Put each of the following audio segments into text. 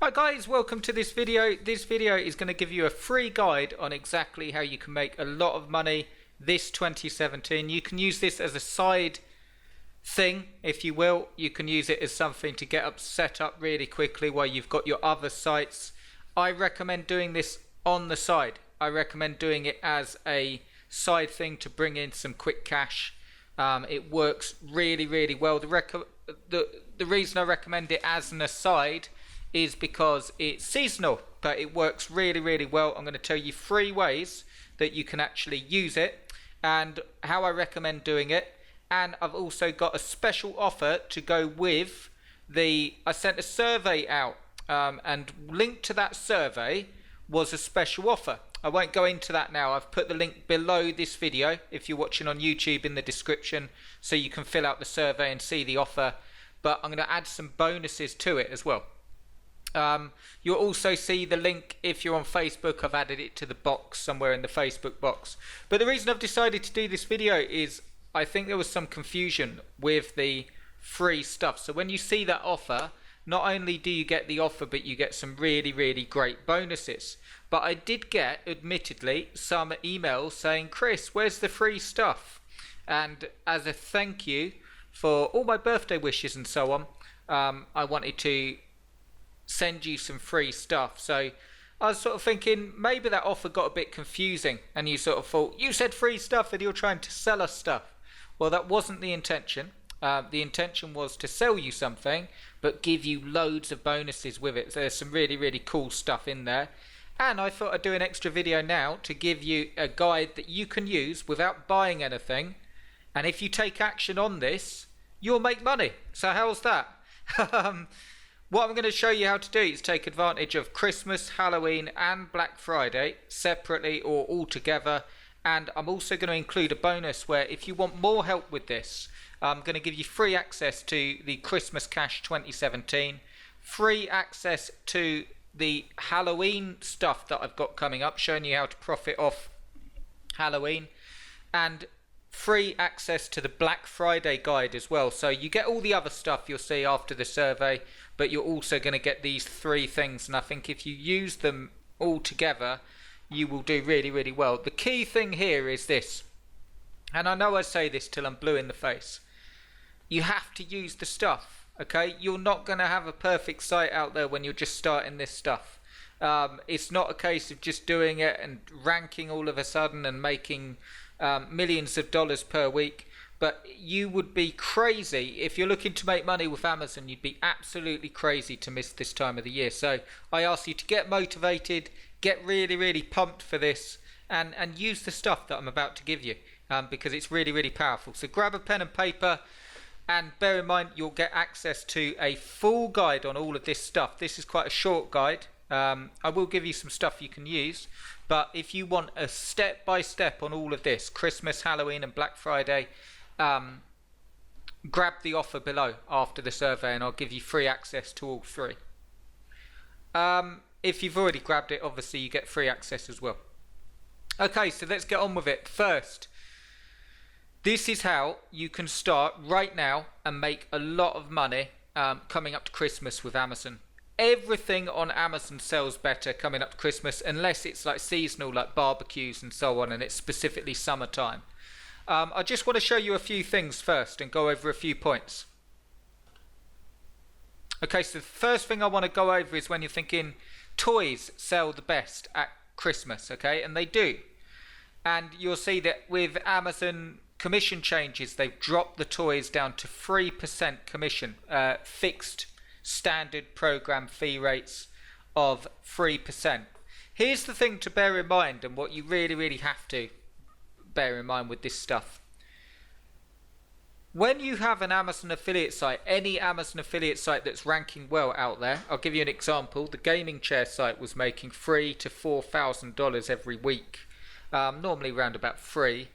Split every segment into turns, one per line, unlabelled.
Hi guys, welcome to this video. This video is going to give you a free guide on exactly how you can make a lot of money this 2017. You can use this as a side thing, if you will. You can use it as something to get set up really quickly while you've got your other sites. I recommend doing this on the side. I recommend doing it as a side thing to bring in some quick cash. It works really well. The reason I recommend it as an aside is because it's seasonal, but it works really well. I'm going to tell you 3 ways that you can actually use it and how I recommend doing it. And I've also got a special offer to go with I sent a survey out, and linked to that survey was a special offer. I won't go into that now. I've put the link below this video if you're watching on YouTube in the description, so you can fill out the survey and see the offer. But I'm going to add some bonuses to it as well. You'll also see the link if you're on Facebook. I've added it to the box somewhere in the Facebook box. But the reason I've decided to do this video is I think there was some confusion with the free stuff. So when you see that offer, not only do you get the offer, but you get some really great bonuses. But I did get, admittedly, some emails saying, Chris, where's the free stuff? And as a thank you for all my birthday wishes and so on, I wanted to send you some free stuff. So I was sort of thinking maybe that offer got a bit confusing and you sort of thought you said free stuff and you're trying to sell us stuff. Well, that wasn't the intention. The intention was to sell you something but give you loads of bonuses with it. So there's some really cool stuff in there, and I thought I'd do an extra video now to give you a guide that you can use without buying anything, and if you take action on this you'll make money. So how's that? What I'm going to show you how to do is take advantage of Christmas, Halloween and Black Friday separately or all together. And I'm also going to include a bonus where if you want more help with this, I'm going to give you free access to the Christmas Cash 2017, free access to the Halloween stuff that I've got coming up, showing you how to profit off Halloween, and free access to the Black Friday guide as well. So you get all the other stuff you'll see after the survey, but you're also going to get these 3 things, and I think if you use them all together you will do really well. The key thing here is this, and I know I say this till I'm blue in the face, you have to use the stuff, okay? You're not going to have a perfect site out there when you're just starting this stuff. It's not a case of just doing it and ranking all of a sudden and making millions of dollars per week. But you would be crazy if you're looking to make money with Amazon. You'd be absolutely crazy to miss this time of the year. So I ask you to get motivated, get really pumped for this, and use the stuff that I'm about to give you, because it's really powerful. So grab a pen and paper, and bear in mind you'll get access to a full guide on all of this stuff. This is quite a short guide. I will give you some stuff you can use, but if you want a step-by-step on all of this, Christmas, Halloween and Black Friday, grab the offer below after the survey and I'll give you free access to all 3. If you've already grabbed it, obviously you get free access as well. Okay, so let's get on with it. First, this is how you can start right now and make a lot of money coming up to Christmas with Amazon. Everything on Amazon sells better coming up to Christmas, unless it's like seasonal, like barbecues and so on, and it's specifically summertime. I just want to show you a few things first and go over a few points. Okay, so the first thing I want to go over is when you're thinking toys sell the best at Christmas, okay, and they do. And you'll see that with Amazon commission changes, they've dropped the toys down to 3% commission, fixed standard program fee rates of 3%. Here's the thing to bear in mind, and what you really have to bear in mind with this stuff. When you have an Amazon affiliate site, any Amazon affiliate site that's ranking well out there, I'll give you an example. The gaming chair site was making $3,000 to $4,000 every week, normally around about 3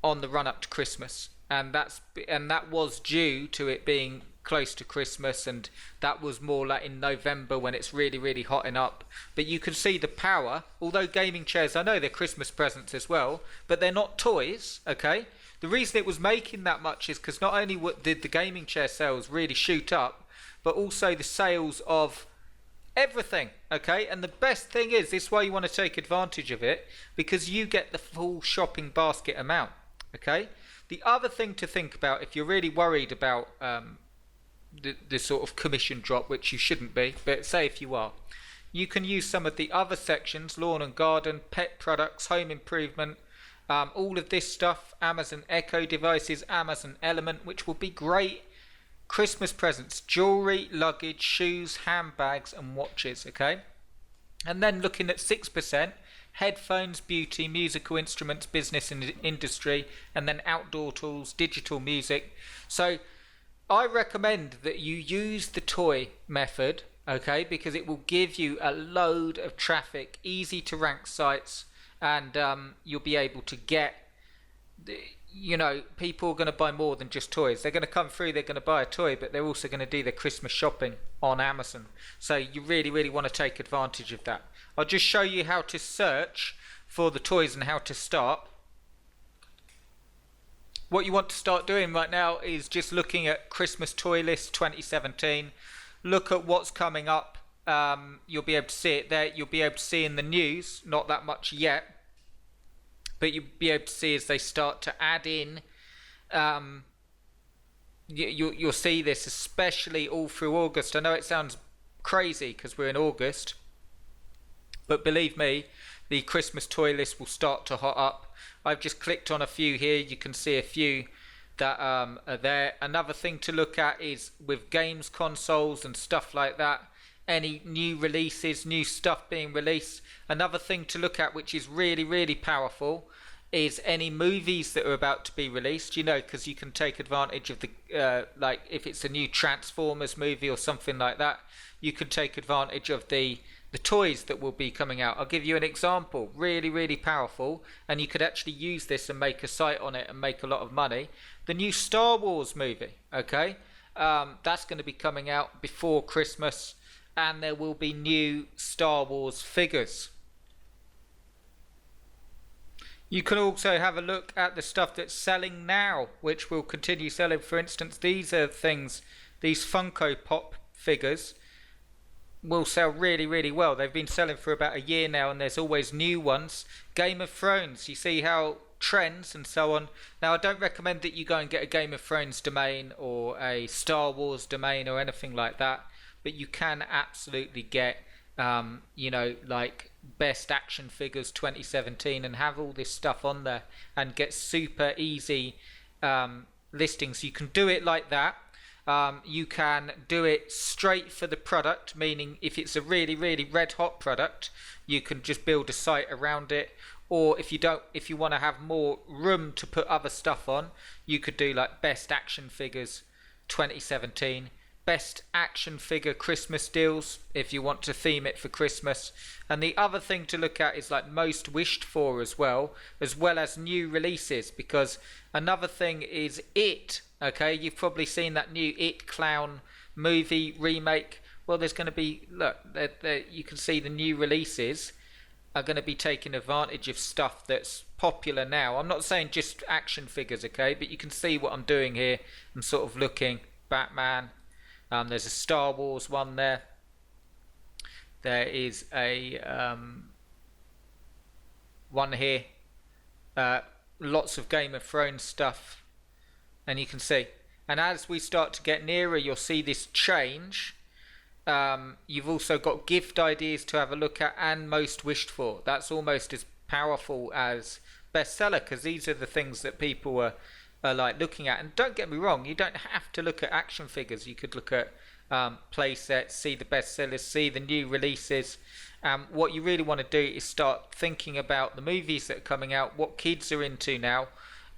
on the run up to Christmas, and that was due to it being close to Christmas, and that was more like in November when it's really hotting up. But you can see the power. Although gaming chairs, I know they're Christmas presents as well, but they're not toys, okay? The reason it was making that much is because not only did the gaming chair sales really shoot up, but also the sales of everything. Okay, and the best thing is, this is why you want to take advantage of it, because you get the full shopping basket amount. Okay, the other thing to think about, if you're really worried about the sort of commission drop, which you shouldn't be, but say if you are, you can use some of the other sections: lawn and garden, pet products, home improvement, all of this stuff, Amazon Echo devices, Amazon Element, which will be great Christmas presents: jewelry, luggage, shoes, handbags and watches. Okay, and then looking at 6%, headphones, beauty, musical instruments, business and industry, and then outdoor tools, digital music. So I recommend that you use the toy method, okay, because it will give you a load of traffic, easy to rank sites, and you'll be able to get, people are going to buy more than just toys. They're going to come through, they're going to buy a toy, but they're also going to do their Christmas shopping on Amazon. So you really, really want to take advantage of that. I'll just show you how to search for the toys and how to start. What you want to start doing right now is just looking at Christmas Toy List 2017. Look at what's coming up. You'll be able to see it there. You'll be able to see in the news, not that much yet, but you'll be able to see as they start to add in. You'll see this, especially all through August. I know it sounds crazy because we're in August, but believe me, the Christmas Toy List will start to hot up. I've just clicked on a few here. You can see a few that are there. Another thing to look at is with games consoles and stuff like that, any new releases, new stuff being released. Another thing to look at, which is really, really powerful, is any movies that are about to be released, because you can take advantage of the like if it's a new Transformers movie or something like that, you can take advantage of the toys that will be coming out. I'll give you an example, really, really powerful, and you could actually use this and make a site on it and make a lot of money. The new Star Wars movie, okay, that's going to be coming out before Christmas, and there will be new Star Wars figures. You can also have a look at the stuff that's selling now, which will continue selling. For instance, these are things, these Funko Pop figures will sell really, really well. They've been selling for about a year now, and there's always new ones. Game of Thrones, you see how trends and so on. Now, I don't recommend that you go and get a Game of Thrones domain or a Star Wars domain or anything like that, but you can absolutely get like best action figures 2017 and have all this stuff on there and get super easy listings. You can do it like that. You can do it straight for the product, meaning if it's a really, really red hot product, you can just build a site around it. Or if you want to have more room to put other stuff on, you could do like best action figures 2017, best action figure Christmas deals if you want to theme it for Christmas. And the other thing to look at is like most wished for as well as new releases, because another thing is It. Okay, you've probably seen that new It Clown movie remake. Well, there's going to be, look, you can see the new releases are going to be taking advantage of stuff that's popular now. I'm not saying just action figures, okay, but you can see what I'm doing here. I'm sort of looking, Batman, there's a Star Wars one there. There is a one here, lots of Game of Thrones stuff. And you can see, and as we start to get nearer, you'll see this change. You've also got gift ideas to have a look at and most wished for. That's almost as powerful as bestseller, because these are the things that people are like looking at. And don't get me wrong, you don't have to look at action figures. You could look at play sets, see the bestsellers, see the new releases. What you really want to do is start thinking about the movies that are coming out, what kids are into now,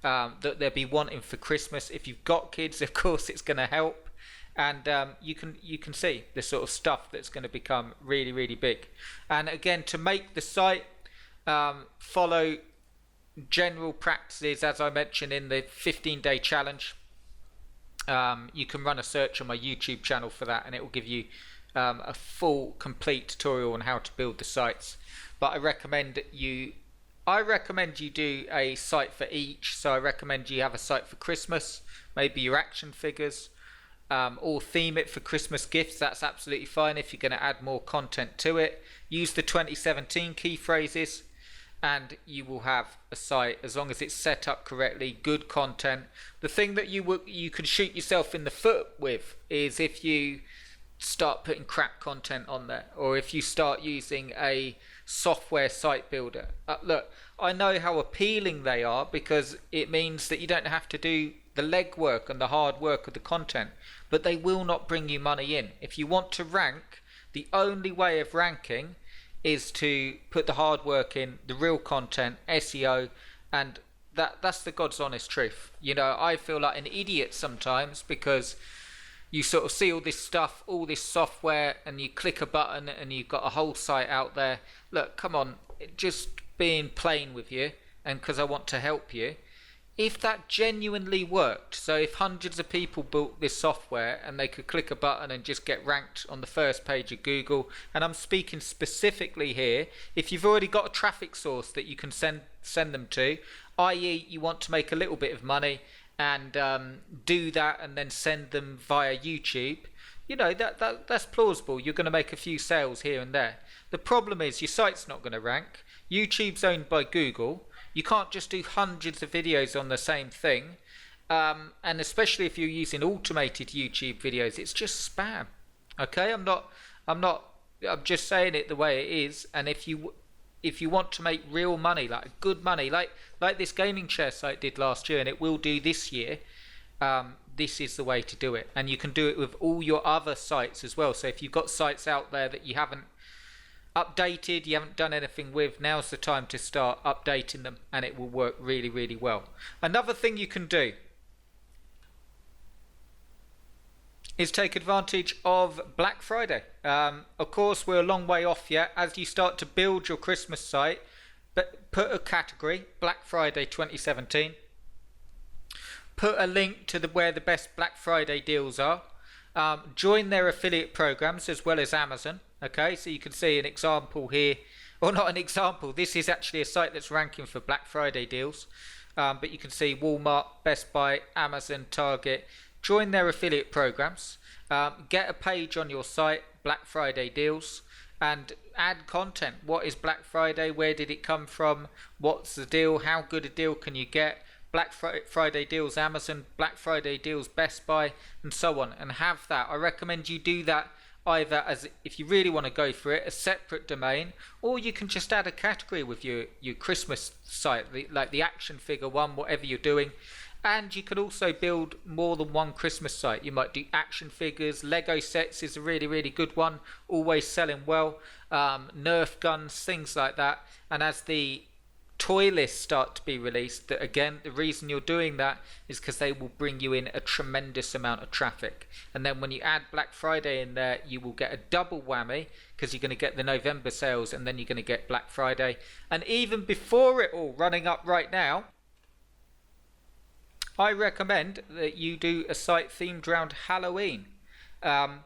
that they'll be wanting for Christmas. If you've got kids, of course it's going to help, and you can see the sort of stuff that's going to become really, really big. And again, to make the site, follow general practices as I mentioned in the 15-day challenge. You can run a search on my YouTube channel for that, and it will give you a full complete tutorial on how to build the sites. But I recommend you do a site for each. So I recommend you have a site for Christmas, maybe your action figures, or theme it for Christmas gifts. That's absolutely fine if you're going to add more content to it. Use the 2017 key phrases and you will have a site, as long as it's set up correctly, good content. The thing that you could shoot yourself in the foot with is if you start putting crap content on there, or if you start using a software site builder. Look, I know how appealing they are because it means that you don't have to do the legwork and the hard work of the content, but they will not bring you money in. If you want to rank, the only way of ranking is to put the hard work in, the real content, SEO, and that's the God's honest truth. You know, I feel like an idiot sometimes because you sort of see all this stuff, all this software, and you click a button and you've got a whole site out there. Look, come on, just being plain with you, and because I want to help you. If that genuinely worked, so if hundreds of people built this software and they could click a button and just get ranked on the first page of Google, and I'm speaking specifically here, if you've already got a traffic source that you can send them to, i.e. you want to make a little bit of money and do that and then send them via YouTube, you know, that's plausible. You're going to make a few sales here and there. The problem is your site's not going to rank. YouTube's owned by Google. You can't just do hundreds of videos on the same thing, and especially if you're using automated YouTube videos, it's just spam. Okay, I'm just saying it the way it is. And if you want to make real money, like good money, like this gaming chair site did last year, and it will do this year, this is the way to do it. And you can do it with all your other sites as well. So if you've got sites out there that you haven't updated, you haven't done anything with, now's the time to start updating them, and it will work really, really well. Another thing you can do is take advantage of Black Friday. Of course, we're a long way off yet. As you start to build your Christmas site, but put a category, Black Friday 2017. Put a link to where the best Black Friday deals are. Join their affiliate programs as well as Amazon. Okay, so you can see an example here, or not an example, this is actually a site that's ranking for Black Friday deals, but you can see Walmart, Best Buy, Amazon, Target. Join their affiliate programs, get a page on your site, Black Friday deals, and add content. What is Black Friday? Where did it come from? What's the deal? How good a deal can you get? Black Friday deals Amazon, Black Friday deals Best Buy, and so on, and have that. I recommend you do that either as, if you really want to go for it, a separate domain, or you can just add a category with your Christmas site, like the action figure one, whatever you're doing. And you can also build more than one Christmas site. You might do action figures. Lego sets is a really, really good one, always selling well. Nerf guns, things like that. And as the toy lists start to be released, that again, the reason you're doing that is because they will bring you in a tremendous amount of traffic. And then when you add Black Friday in there, you will get a double whammy, because you're going to get the November sales and then you're going to get Black Friday. And even before it all, running up right now, I recommend that you do a site themed around Halloween. Now,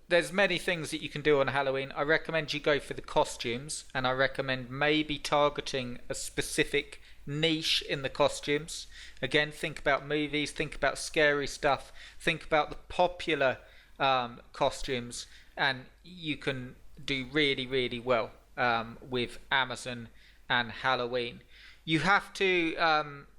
there's many things that you can do on Halloween. I recommend you go for the costumes, and I recommend maybe targeting a specific niche in the costumes. Again, think about movies, think about scary stuff, think about the popular costumes, and you can do really, really well with Amazon and Halloween. You have to,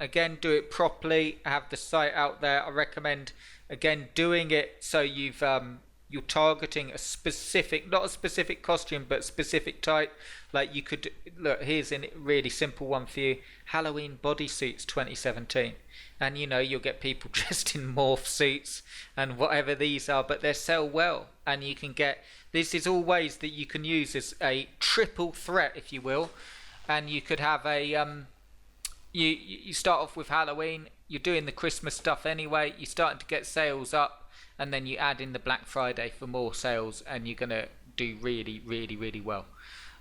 again, do it properly, have the site out there. I recommend, again, doing it so you're targeting a specific, not a specific costume, but specific type. Like you could, look, here's a really simple one for you. Halloween bodysuits 2017. And you know, you'll get people dressed in morph suits and whatever these are, but they sell well. And you can get, this is all ways that you can use as a triple threat, if you will. And you could have a, you start off with Halloween, you're doing the Christmas stuff anyway, you're starting to get sales up, and then you add in the Black Friday for more sales, and you're going to do really, really, really well.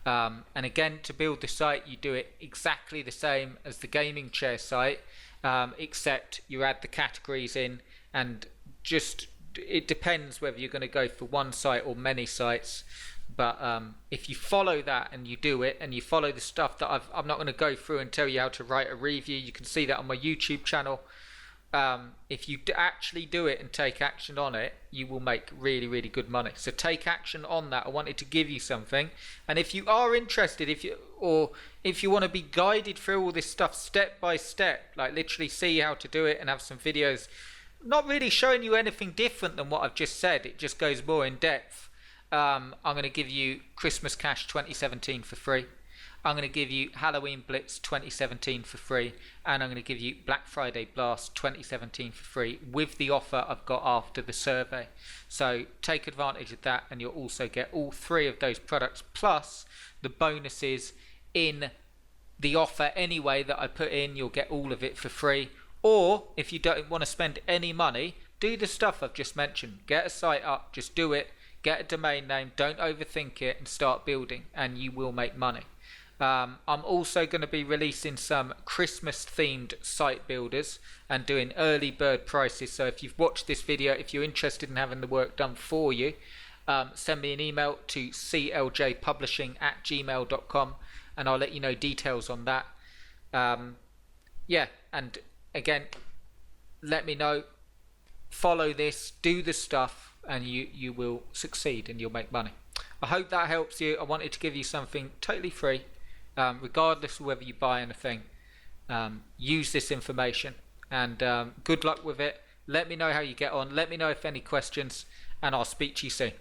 And again, to build the site, you do it exactly the same as the gaming chair site, except you add the categories in, and just, it depends whether you're going to go for one site or many sites. But if you follow that and you do it, and you follow the stuff that I'm not going to go through and tell you how to write a review, you can see that on my YouTube channel. if you actually do it and take action on it, you will make really, really good money. So take action on that. I wanted to give you something. And if you are interested, if you want to be guided through all this stuff step by step, like literally see how to do it and have some videos, not really showing you anything different than what I've just said, it just goes more in depth. I'm going to give you Christmas Cash 2017 for free. I'm going to give you Halloween Blitz 2017 for free, and I'm going to give you Black Friday Blast 2017 for free with the offer I've got after the survey. So take advantage of that, and you'll also get all 3 of those products plus the bonuses in the offer anyway that I put in. You'll get all of it for free. Or if you don't want to spend any money, do the stuff I've just mentioned. Get a site up, just do it, get a domain name, don't overthink it, and start building, and you will make money. I'm also going to be releasing some Christmas themed site builders and doing early bird prices. So if you've watched this video, if you're interested in having the work done for you, send me an email to cljpublishing@gmail.com and I'll let you know details on that. Yeah, and again, let me know, follow this, do the stuff, and you will succeed and you'll make money. I hope that helps you. I wanted to give you something totally free. Regardless of whether you buy anything, use this information, and good luck with it. Let me know how you get on, let me know if any questions, and I'll speak to you soon.